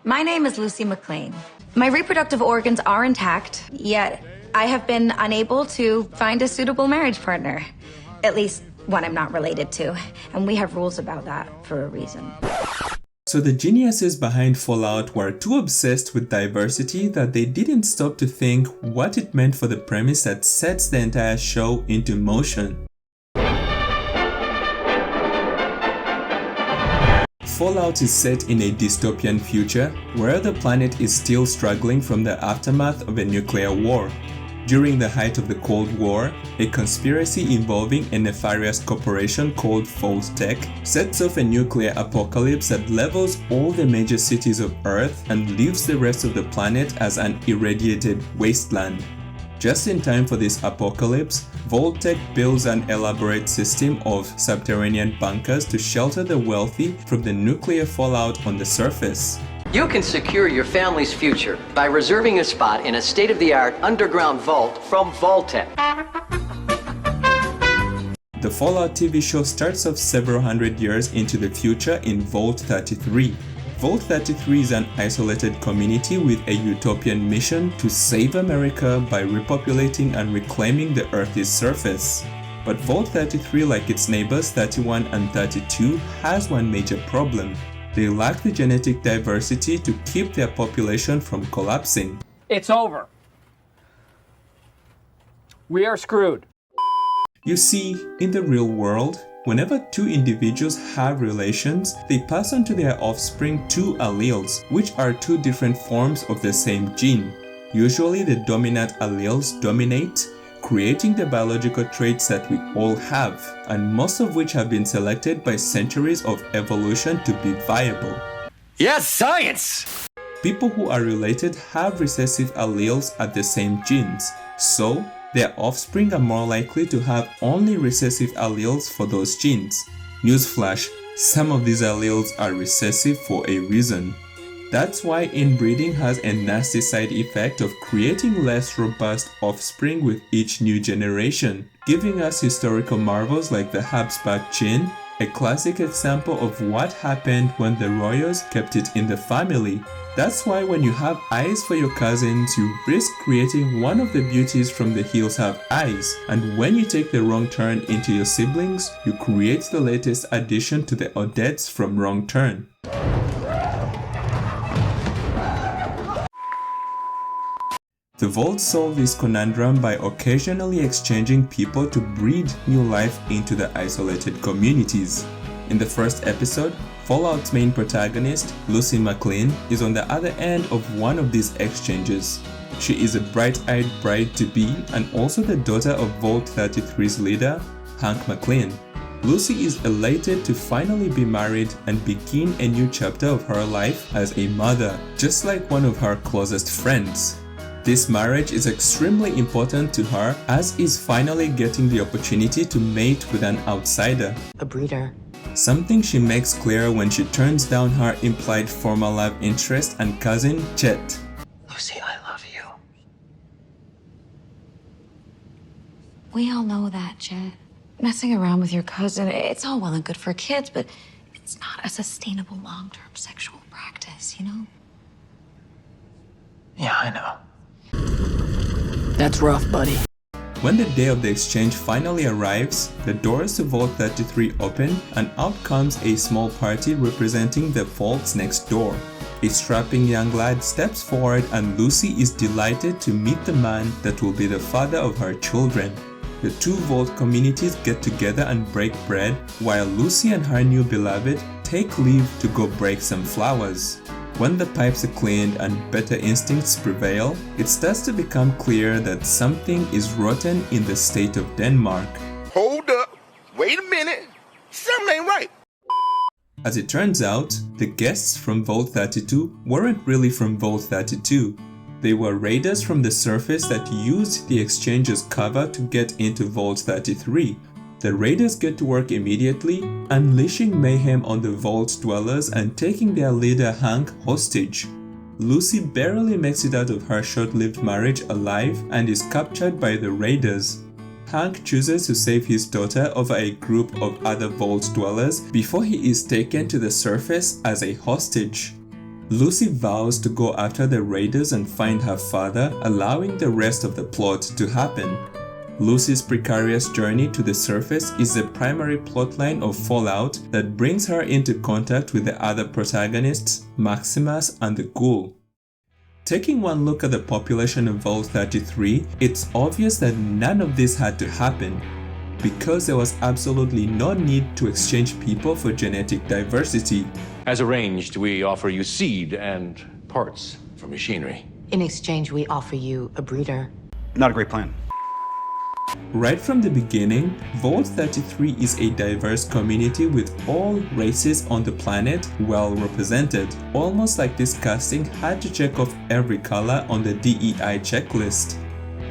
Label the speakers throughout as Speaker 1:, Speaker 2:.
Speaker 1: My name is Lucy McLean. My reproductive organs are intact, yet I have been unable to find a suitable marriage partner. At least one I'm not related to. And we have rules about that for a reason.
Speaker 2: So the geniuses behind Fallout were too obsessed with diversity that they didn't stop to think what it meant for the premise that sets the entire show into motion. Fallout is set in a dystopian future where the planet is still struggling from the aftermath of a nuclear war. During the height of the Cold War, a conspiracy involving a nefarious corporation called Vault-Tec sets off a nuclear apocalypse that levels all the major cities of Earth and leaves the rest of the planet as an irradiated wasteland. Just in time for this apocalypse, Vault-Tec builds an elaborate system of subterranean bunkers to shelter the wealthy from the nuclear fallout on the surface.
Speaker 3: You can secure your family's future by reserving a spot in a state-of-the-art underground vault from Vault-Tec.
Speaker 2: The Fallout TV show starts off several hundred years into the future in Vault 33. Vault 33 is an isolated community with a utopian mission to save America by repopulating and reclaiming the Earth's surface. But Vault 33, like its neighbors 31 and 32, has one major problem. They lack the genetic diversity to keep their population from collapsing.
Speaker 4: It's over. We are screwed.
Speaker 2: You see, in the real world, whenever two individuals have relations, they pass on to their offspring two alleles, which are two different forms of the same gene. Usually the dominant alleles dominate, creating the biological traits that we all have, and most of which have been selected by centuries of evolution to be viable.
Speaker 5: Yes, science!
Speaker 2: People who are related have recessive alleles at the same genes, so their offspring are more likely to have only recessive alleles for those genes. Newsflash, some of these alleles are recessive for a reason. That's why inbreeding has a nasty side effect of creating less robust offspring with each new generation, giving us historical marvels like the Habsburg gene, a classic example of what happened when the royals kept it in the family. That's why when you have eyes for your cousins, you risk creating one of the beauties from the hills have eyes, and when you take the wrong turn into your siblings, you create the latest addition to the Odettes from Wrong Turn. The Vault solve this conundrum by occasionally exchanging people to breed new life into the isolated communities. In the first episode, Fallout's main protagonist, Lucy McLean, is on the other end of one of these exchanges. She is a bright-eyed bride-to-be and also the daughter of Vault 33's leader, Hank McLean. Lucy is elated to finally be married and begin a new chapter of her life as a mother, just like one of her closest friends. This marriage is extremely important to her, as is finally getting the opportunity to mate with an outsider.
Speaker 6: A breeder.
Speaker 2: Something she makes clear when she turns down her implied former love interest and cousin, Chet.
Speaker 6: Lucy, I love you.
Speaker 1: We all know that, Chet. Messing around with your cousin, it's all well and good for kids, but it's not a sustainable long-term sexual practice, you know?
Speaker 6: Yeah, I know. That's rough, buddy.
Speaker 2: When the day of the exchange finally arrives, the doors to Vault 33 open and out comes a small party representing the vaults next door. A strapping young lad steps forward and Lucy is delighted to meet the man that will be the father of her children. The two Vault communities get together and break bread, while Lucy and her new beloved take leave to go break some flowers. When the pipes are cleaned and better instincts prevail, it starts to become clear that something is rotten in the state of Denmark.
Speaker 5: Hold up. Wait a minute. Something ain't right.
Speaker 2: As it turns out, the guests from Vault 32 weren't really from Vault 32. They were raiders from the surface that used the exchange's cover to get into Vault 33. The raiders get to work immediately, unleashing mayhem on the Vault dwellers and taking their leader Hank hostage. Lucy barely makes it out of her short-lived marriage alive and is captured by the raiders. Hank chooses to save his daughter over a group of other Vault dwellers before he is taken to the surface as a hostage. Lucy vows to go after the raiders and find her father, allowing the rest of the plot to happen. Lucy's precarious journey to the surface is the primary plotline of Fallout that brings her into contact with the other protagonists, Maximus and the Ghoul. Taking one look at the population of Vault 33, it's obvious that none of this had to happen, because there was absolutely no need to exchange people for genetic diversity.
Speaker 7: As arranged, we offer you seed and parts for machinery.
Speaker 8: In exchange, we offer you a breeder.
Speaker 9: Not a great plan.
Speaker 2: Right from the beginning, Vault 33 is a diverse community with all races on the planet well represented, almost like this casting had to check off every color on the DEI checklist.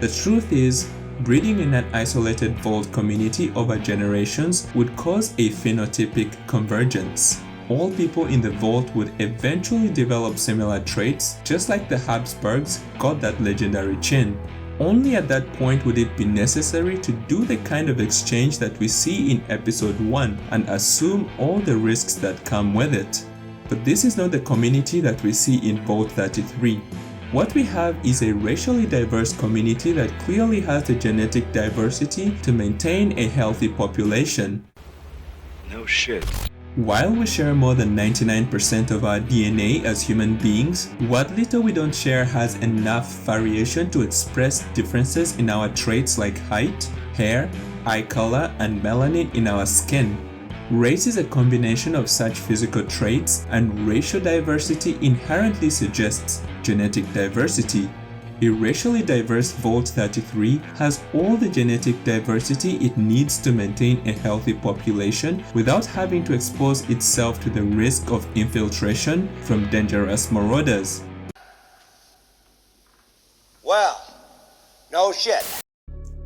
Speaker 2: The truth is, breeding in an isolated Vault community over generations would cause a phenotypic convergence. All people in the Vault would eventually develop similar traits, just like the Habsburgs got that legendary chin. Only at that point would it be necessary to do the kind of exchange that we see in episode 1 and assume all the risks that come with it. But this is not the community that we see in Vault 33. What we have is a racially diverse community that clearly has the genetic diversity to maintain a healthy population.
Speaker 9: No shit.
Speaker 2: While we share more than 99% of our DNA as human beings, what little we don't share has enough variation to express differences in our traits like height, hair, eye color, and melanin in our skin. Race is a combination of such physical traits, and racial diversity inherently suggests genetic diversity. A racially diverse Vault 33 has all the genetic diversity it needs to maintain a healthy population without having to expose itself to the risk of infiltration from dangerous marauders.
Speaker 5: Well, no shit.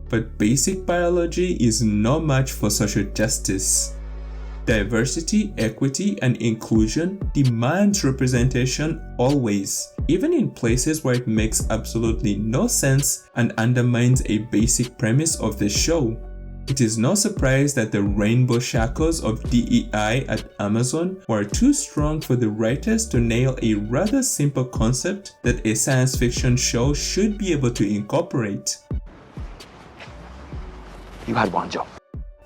Speaker 2: But basic biology is no match for social justice. Diversity, equity, and inclusion demands representation always, even in places where it makes absolutely no sense and undermines a basic premise of the show. It is no surprise that the rainbow shackles of DEI at Amazon were too strong for the writers to nail a rather simple concept that a science fiction show should be able to incorporate.
Speaker 6: You had one job.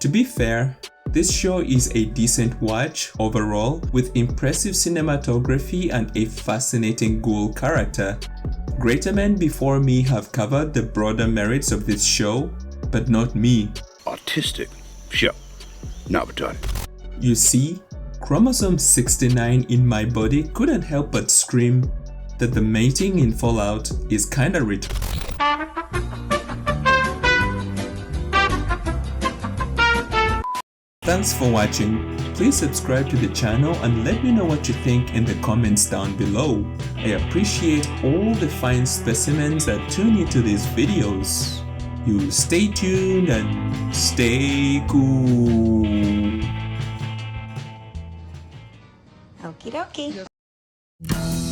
Speaker 2: To be fair, this show is a decent watch overall, with impressive cinematography and a fascinating ghoul character. Greater men before me have covered the broader merits of this show, but not me.
Speaker 9: Autistic? Sure. Not retarded.
Speaker 2: You see, chromosome 69 in my body couldn't help but scream that the mating in Fallout is kinda retarded. Thanks for watching. Please subscribe to the channel and let me know what you think in the comments down below. I appreciate all the fine specimens that tune into these videos. You stay tuned and stay cool.
Speaker 1: Okie dokie.